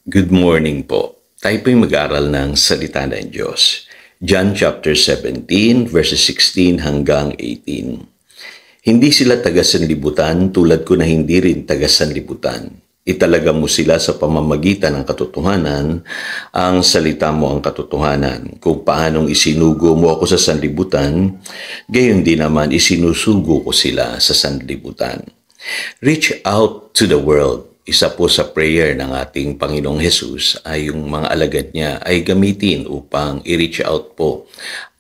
Good morning po. Tayo po'y mag-aral ng Salita ng Diyos. John chapter 17, verses 16 hanggang 18. Hindi sila taga-sanlibutan tulad ko na hindi rin taga-sanlibutan. Italaga mo sila sa pamamagitan ng katotohanan, ang salita mo ang katotohanan. Kung paanong isinugo mo ako sa sanlibutan, gayon din naman isinusugo ko sila sa sanlibutan. Reach out to the world. Isa po sa prayer ng ating Panginoong Hesus ay yung mga alagad niya ay gamitin upang i-reach out po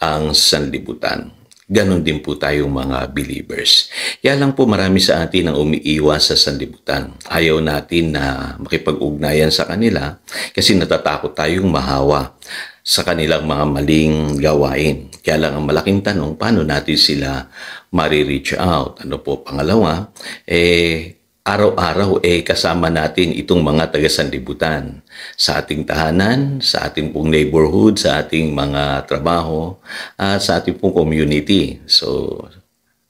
ang sanlibutan. Ganon din po tayong mga believers. Kaya lang po marami sa atin ang umiiwas sa sanlibutan. Ayaw natin na makipag-ugnayan sa kanila kasi natatakot tayong mahawa sa kanilang mga maling gawain. Kaya lang ang malaking tanong, paano natin sila ma-reach out? Ano po, pangalawa, araw-araw kasama natin itong mga taga-sanlibutan sa ating tahanan, sa ating pong neighborhood, sa ating mga trabaho, at sa ating pong community. So,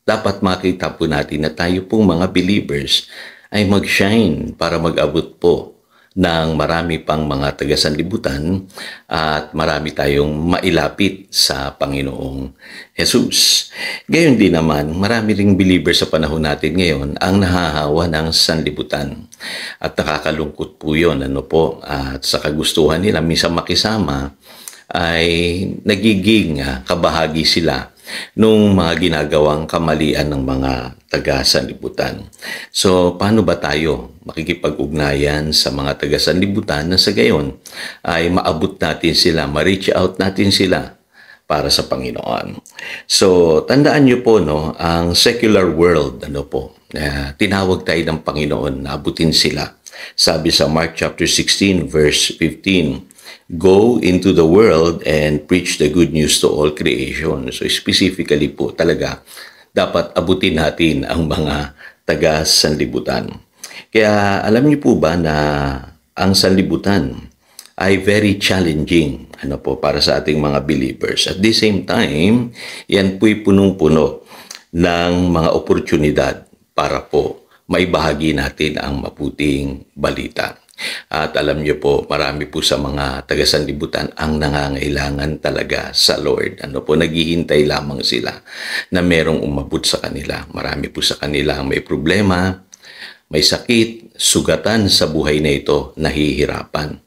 dapat makita po natin na tayo pong mga believers ay mag-shine para mag-abot po ng marami pang mga taga-sanlibutan at marami tayong mailapit sa Panginoong Jesus. Gayon din naman, marami ring believers sa panahon natin ngayon ang nahahawa ng sanlibutan. At nakakalungkot po yun, at sa kagustuhan nila, minsan makisama, ay nagiging kabahagi sila nung mga ginagawang kamalian ng mga taga-sanlibutan. So, paano ba tayo makikipag-ugnayan sa mga taga-sanlibutan na sa gayon ay maabot natin sila, ma-reach out natin sila para sa Panginoon. So, tandaan niyo po, ang secular world, tinawag tayo ng Panginoon na abutin sila. Sabi sa Mark chapter 16, verse 15, Go into the world and preach the good news to all creation. So specifically po talaga, dapat abutin natin ang mga taga-sanlibutan. Kaya alam niyo po ba na ang sanlibutan ay very challenging para sa ating mga believers. At the same time, yan po'y punong-puno ng mga oportunidad para po maibahagi natin ang mabuting balita. At alam niyo po, marami po sa mga taga-sanlibutan ang nangangailangan talaga sa Lord. Naghihintay lamang sila na merong umabot sa kanila. Marami po sa kanila may problema, may sakit, sugatan sa buhay na ito, nahihirapan.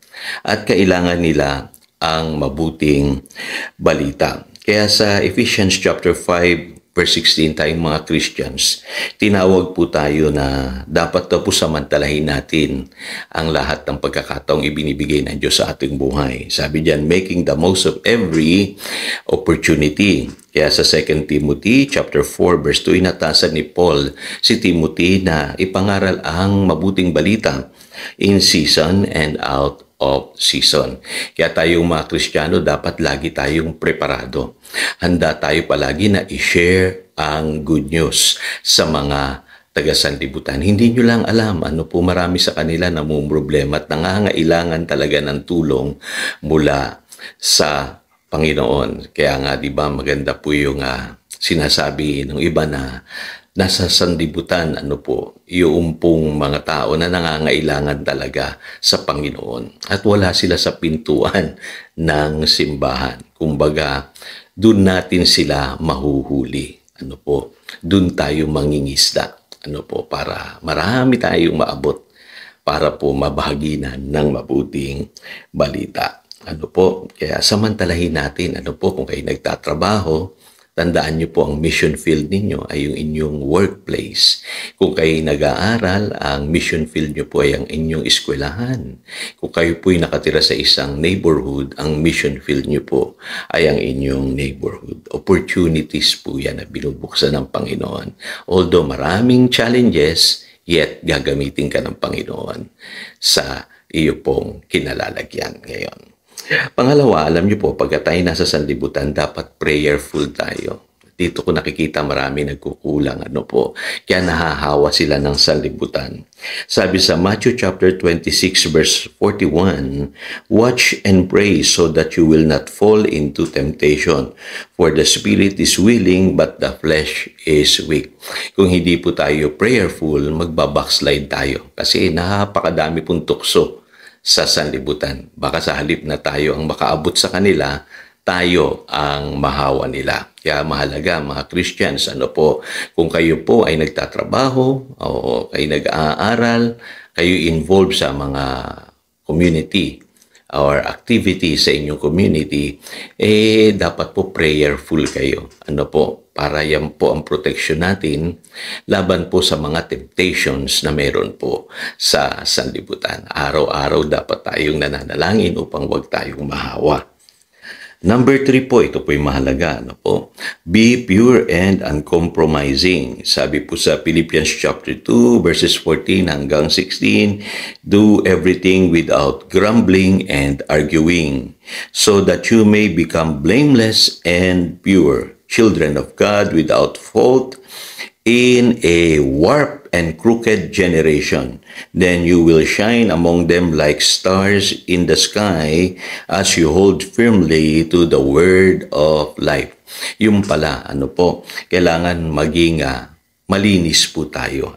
At kailangan nila ang mabuting balita. Kaya sa Ephesians chapter 5, verse 16, tayong mga Christians, tinawag po tayo na dapat po samantalahin natin ang lahat ng pagkakataong ibinibigay ng Diyos sa ating buhay. Sabi diyan, making the most of every opportunity. Kaya sa 2 Timothy chapter 4, verse 2, inatasan ni Paul si Timothy na ipangaral ang mabuting balita in season and out of season. Kaya tayong mga Kristiyano, dapat lagi tayong preparado. Handa tayo palagi na i-share ang good news sa mga taga-sanlibutan. Hindi nyo lang alam, marami sa kanila namumroblema at nangangailangan talaga ng tulong mula sa Panginoon. Kaya nga, di ba, maganda po yung sinasabi ng iba na nasa sanlibutan, yung pong mga tao na nangangailangan talaga sa Panginoon. At wala sila sa pintuan ng simbahan. Kumbaga, doon natin sila mahuhuli. Doon tayo mangingisda. Para marami tayong maabot para po mabahaginan ng mabuting balita. Kaya samantalahin natin, kung kayo nagtatrabaho, tandaan niyo po ang mission field ninyo ay yung inyong workplace. Kung kayo nag-aaral, ang mission field niyo po ay ang inyong eskwelahan. Kung kayo po'y nakatira sa isang neighborhood, ang mission field niyo po ay ang inyong neighborhood. Opportunities po yan na binubuksan ng Panginoon. Although maraming challenges, yet gagamitin ka ng Panginoon sa iyo pong kinalalagyan ngayon. Pangalawa, alam niyo po, pagka tayo nasa sanlibutan, dapat prayerful tayo. Dito ko nakikita marami nagkukulang, kaya nahahawa sila ng sanlibutan. Sabi sa Matthew chapter 26, verse 41, Watch and pray so that you will not fall into temptation, for the spirit is willing, but the flesh is weak. Kung hindi po tayo prayerful, magbabackslide tayo. Kasi napakadami pong tukso sa sanlibutan. Baka sa halip na tayo ang makaabot sa kanila, tayo ang mahawa nila. Kaya mahalaga mga Christians, kung kayo po ay nagtatrabaho o kayo nag-aaral, kayo involved sa mga community or activity sa inyong community, dapat po prayerful kayo. Para yan po ang protection natin laban po sa mga temptations na meron po sa sanlibutan. Araw-araw dapat tayong nananalangin upang wag tayong mahawa. Number 3 po, ito po yung mahalaga. Be pure and uncompromising. Sabi po sa Philippians chapter 2, verses 14 hanggang 16, do everything without grumbling and arguing, so that you may become blameless and pure, children of God without fault, in a warped and crooked generation. Then you will shine among them like stars in the sky as you hold firmly to the word of life. Yung pala, kailangan maging malinis po tayo.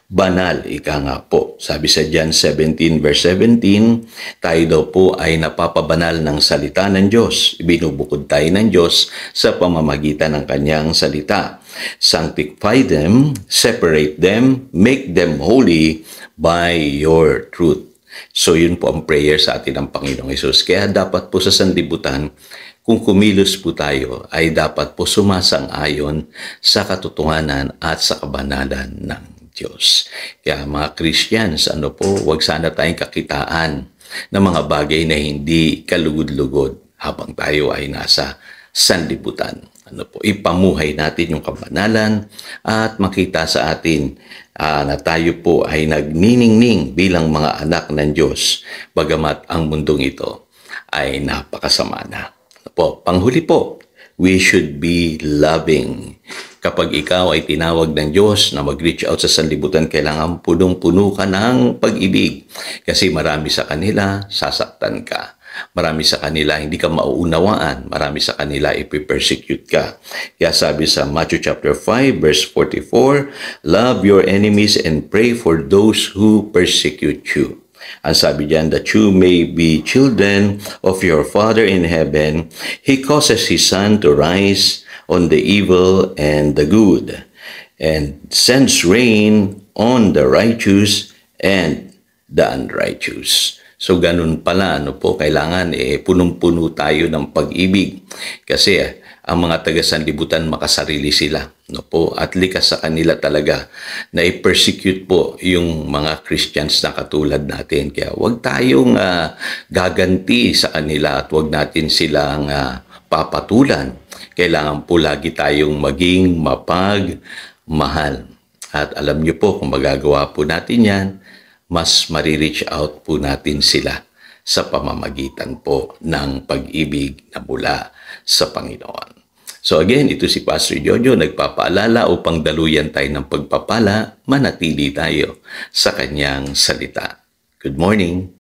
Banal, ika nga po. Sabi sa John 17 verse 17, tayo daw po ay napapabanal ng salita ng Diyos. Binubukod tayo ng Diyos sa pamamagitan ng kanyang salita. Sanctify them, separate them, make them holy by your truth. So yun po ang prayer sa atin ng Panginoong Hesus. Kaya dapat po sa sanlibutan, kung kumilos po tayo, ay dapat po sumasang-ayon sa katotohanan at sa kabanalan ng Diyos. Kaya mga Christians, wag sana tayong kakitaan ng mga bagay na hindi kalugod-lugod habang tayo ay nasa sanlibutan. Ipamuhay natin yung kabanalan at makita sa atin na tayo po ay nagniningning bilang mga anak ng Diyos, bagamat ang mundong ito ay napakasama na. Panghuli po, we should be loving. Kapag ikaw ay tinawag ng Diyos na mag-reach out sa sanlibutan, kailangan punong-puno ka ng pag-ibig. Kasi marami sa kanila, sasaktan ka. Marami sa kanila, hindi ka mauunawaan. Marami sa kanila, ipipersecute ka. Kaya sabi sa Matthew chapter 5, verse 44, love your enemies and pray for those who persecute you. Ang sabi diyan, that you may be children of your Father in heaven. He causes His sun to rise on the evil and the good, and sends rain on the righteous and the unrighteous. So ganun pala, kailangan punong-puno tayo ng pag-ibig. Kasi ang mga taga-sanlibutan makasarili sila. At likas sa kanila talaga na i-persecute po yung mga Christians na katulad natin. Kaya huwag tayong gaganti sa kanila at huwag natin silang papatulan. Kailangan po lagi tayong maging mapagmahal. At alam niyo po, kung magagawa po natin yan, mas marireach out po natin sila sa pamamagitan po ng pag-ibig na mula sa Panginoon. So again, ito si Pastor Jojo, nagpapaalala upang daluyan tayo ng pagpapala, manatili tayo sa kanyang salita. Good morning.